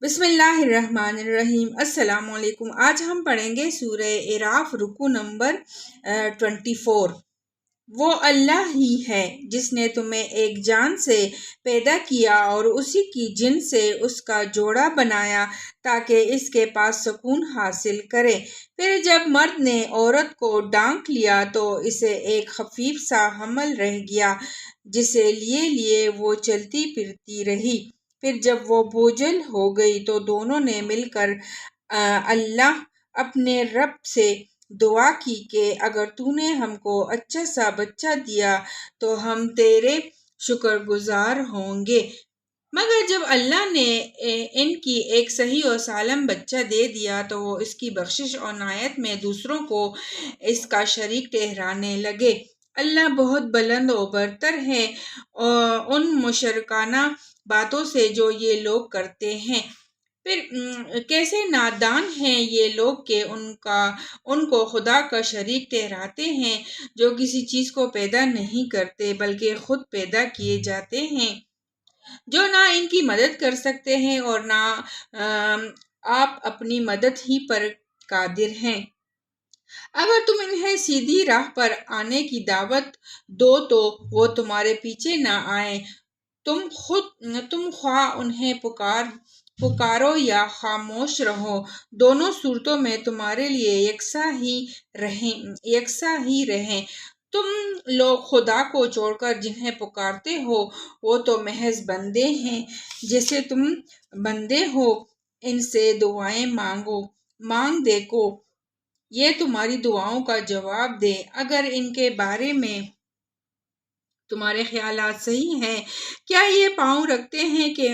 بسم اللہ الرحمن الرحیم۔ السلام علیکم۔ آج ہم پڑھیں گے سورہ اعراف رکوع نمبر 24۔ وہ اللہ ہی ہے جس نے تمہیں ایک جان سے پیدا کیا اور اسی کی جن سے اس کا جوڑا بنایا تاکہ اس کے پاس سکون حاصل کرے۔ پھر جب مرد نے عورت کو ڈانک لیا تو اسے ایک خفیف سا حمل رہ گیا جسے لیے وہ چلتی پھرتی رہی۔ پھر جب وہ بوجھل ہو گئی تو دونوں نے مل کر اللہ اپنے رب سے دعا کی کہ اگر تو نے ہم کو اچھا سا بچہ دیا تو ہم تیرے شکر گزار ہوں گے۔ مگر جب اللہ نے ان کی ایک صحیح و سالم بچہ دے دیا تو وہ اس کی بخشش اور عنایت میں دوسروں کو اس کا شریک ٹھہرانے لگے۔ اللہ بہت بلند و برتر ہے ان مشرکانہ باتوں سے جو یہ لوگ کرتے ہیں۔ پھر کیسے نادان ہیں یہ لوگ کہ ان کو خدا کا شریک ٹھہراتے ہیں جو کسی چیز کو پیدا نہیں کرتے بلکہ خود پیدا کیے جاتے ہیں، جو نہ ان کی مدد کر سکتے ہیں اور نہ آپ اپنی مدد ہی پر قادر ہیں۔ اگر تم انہیں سیدھی راہ پر آنے کی دعوت دو تو وہ تمہارے پیچھے نہ آئیں۔ تم خواہ انہیں پکارو یا خاموش رہو، دونوں صورتوں میں تمہارے لیے یکساں ہی رہیں۔ تم لوگ خدا کو چھوڑ کر جنہیں پکارتے ہو وہ تو محض بندے ہیں جیسے تم بندے ہو۔ ان سے دعائیں مانگ دیکھو، یہ تمہاری دعاؤں کا جواب دیں۔ اگر ان کے بارے میں تمہارے خیالات صحیح ہیں، کیا یہ پاؤں رکھتے ہیں کہ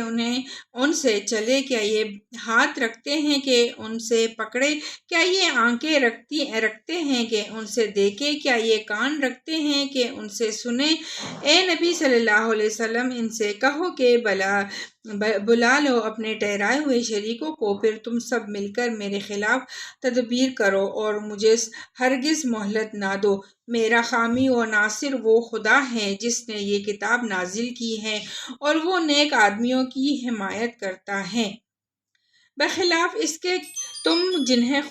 ان سے چلے؟ کیا یہ ہاتھ رکھتے ہیں کہ ان سے پکڑے؟ کیا یہ آنکھیں رکھتے ہیں کہ ان سے دیکھے؟ کیا یہ کان رکھتے ہیں کہ ان سے سنے؟ اے نبی صلی اللہ علیہ وسلم، ان سے کہو کہ بلا لو اپنے ٹھہرائے ہوئے شریکوں کو، پھر تم سب مل کر میرے خلاف تدبیر کرو اور مجھے ہرگز مہلت نہ دو۔ میرا حامی و ناصر وہ خدا ہے جس نے یہ کتاب نازل کی ہے اور وہ نیک آدمیوں کی حمایت کرتا ہے۔ بخلاف اس کے تم جنہیں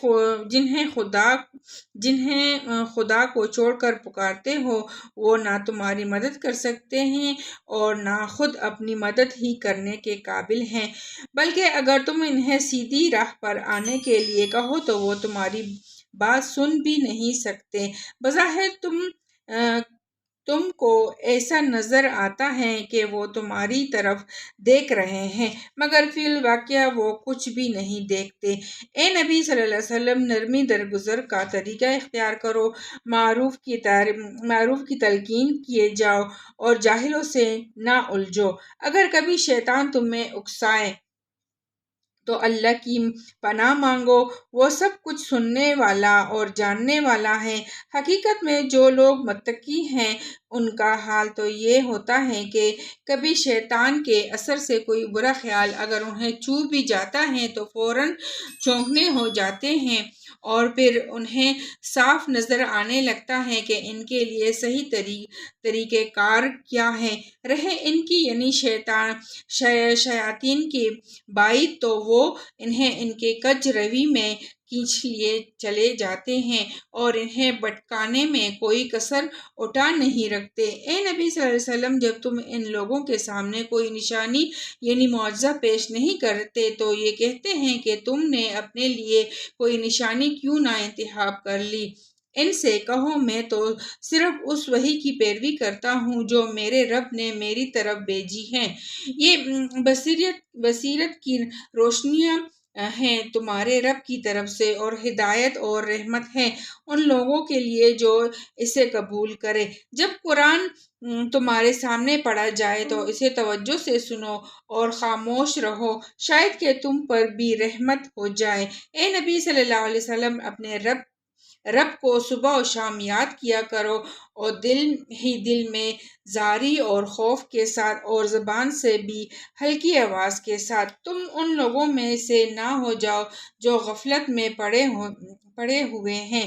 خدا کو چھوڑ کر پکارتے ہو وہ نہ تمہاری مدد کر سکتے ہیں اور نہ خود اپنی مدد ہی کرنے کے قابل ہیں، بلکہ اگر تم انہیں سیدھی راہ پر آنے کے لیے کہو تو وہ تمہاری بات سن بھی نہیں سکتے۔ بظاہر تم کو ایسا نظر آتا ہے کہ وہ تمہاری طرف دیکھ رہے ہیں، مگر فی الواقع وہ کچھ بھی نہیں دیکھتے۔ اے نبی صلی اللہ علیہ وسلم، نرمی درگزر کا طریقہ اختیار کرو، معروف کی تلقین کیے جاؤ اور جاہلوں سے نہ الجھو۔ اگر کبھی شیطان تمہیں اکسائے تو اللہ کی پناہ مانگو، وہ سب کچھ سننے والا اور جاننے والا ہے۔ حقیقت میں جو لوگ متقی ہیں ان کا حال تو یہ ہوتا ہے کہ کبھی شیطان کے اثر سے کوئی برا خیال اگر انہیں چھو بھی جاتا ہے تو فوراً چونکنے ہو جاتے ہیں اور پھر انہیں صاف نظر آنے لگتا ہے کہ ان کے لیے صحیح طریقہ کار کیا ہے۔ رہے ان کی یعنی شیاطین کی بات تو وہ انہیں ان کے کج روی میں کھینچ لیے چلے جاتے ہیں اور انہیں بھٹکانے میں کوئی کسر اٹھا نہیں رکھتے۔ اے نبی صلی اللہ علیہ وسلم، جب تم ان لوگوں کے سامنے کوئی نشانی یعنی معجزہ پیش نہیں کرتے تو یہ کہتے ہیں کہ تم نے اپنے لیے کوئی نشانی کیوں نہ انتخاب کر لی۔ ان سے کہو میں تو صرف اس وحی کی پیروی کرتا ہوں جو میرے رب نے میری طرف بھیجی ہے۔ یہ بصیرت کی روشنیاں ہیں تمہارے رب کی طرف سے اور ہدایت اور رحمت ہے ان لوگوں کے لیے جو اسے قبول کرے۔ جب قرآن تمہارے سامنے پڑھا جائے تو اسے توجہ سے سنو اور خاموش رہو، شاید کہ تم پر بھی رحمت ہو جائے۔ اے نبی صلی اللہ علیہ وسلم، اپنے رب کو صبح و شام یاد کیا کرو اور دل میں زاری اور خوف کے ساتھ اور زبان سے بھی ہلکی آواز کے ساتھ۔ تم ان لوگوں میں سے نہ ہو جاؤ جو غفلت میں پڑے ہوئے ہیں۔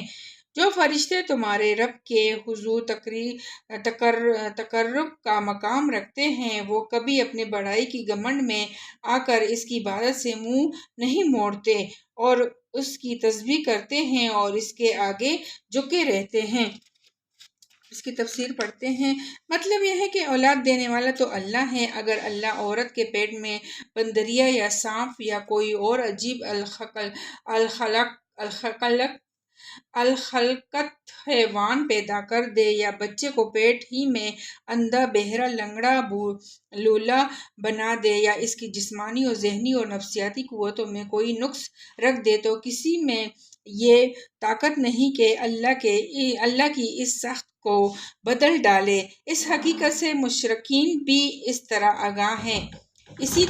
جو فرشتے تمہارے رب کے حضور تقرب کا مقام رکھتے ہیں وہ کبھی اپنے بڑائی کی گھمنڈ میں آ کر اس کی عبادت سے منہ نہیں موڑتے اور اس کی تسبیح کرتے ہیں اور اس کے آگے جھکے رہتے ہیں۔ اس کی تفسیر پڑھتے ہیں۔ مطلب یہ ہے کہ اولاد دینے والا تو اللہ ہے۔ اگر اللہ عورت کے پیٹ میں بندریا یا سانپ یا کوئی اور عجیب الخلقت حیوان پیدا کر دے یا بچے کو پیٹ ہی میں اندھا بہرا لنگڑا لولا بنا دے یا اس کی جسمانی اور ذہنی اور نفسیاتی قوتوں میں کوئی نقص رکھ دے تو کسی میں یہ طاقت نہیں کہ اللہ کی اس سخت کو بدل ڈالے۔ اس حقیقت سے مشرکین بھی اسی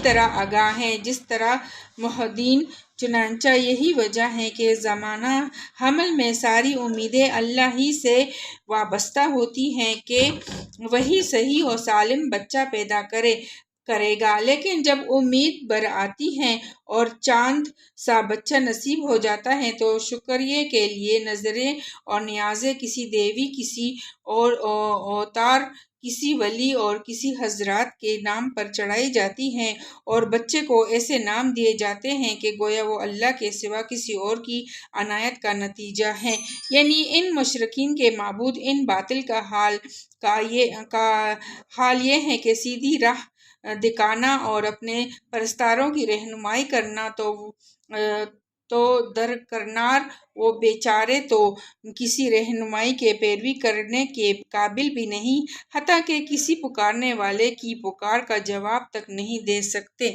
طرح آگاہ ہیں جس طرح موحدین۔ چنانچہ یہی وجہ ہے کہ زمانہ حمل میں ساری امیدیں اللہ ہی سے وابستہ ہوتی ہیں کہ وہی صحیح اور سالم بچہ پیدا کرے گا، لیکن جب امید بر آتی ہے اور چاند سا بچہ نصیب ہو جاتا ہے تو شکریہ کے لیے نظریں اور نیازیں کسی دیوی، کسی اور اوتار، کسی ولی اور کسی حضرات کے نام پر چڑھائی جاتی ہیں اور بچے کو ایسے نام دیے جاتے ہیں کہ گویا وہ اللہ کے سوا کسی اور کی عنایت کا نتیجہ ہے۔ یعنی ان مشرکین کے معبود ان باطل کا حال یہ ہے کہ سیدھی راہ دکھانا اور اپنے پرستاروں کی رہنمائی کرنا تو درکنار وہ بیچارے تو کسی رہنمائی کے پیروی کرنے کے قابل بھی نہیں، حتیٰ کہ کسی پکارنے والے کی پکار کا جواب تک نہیں دے سکتے۔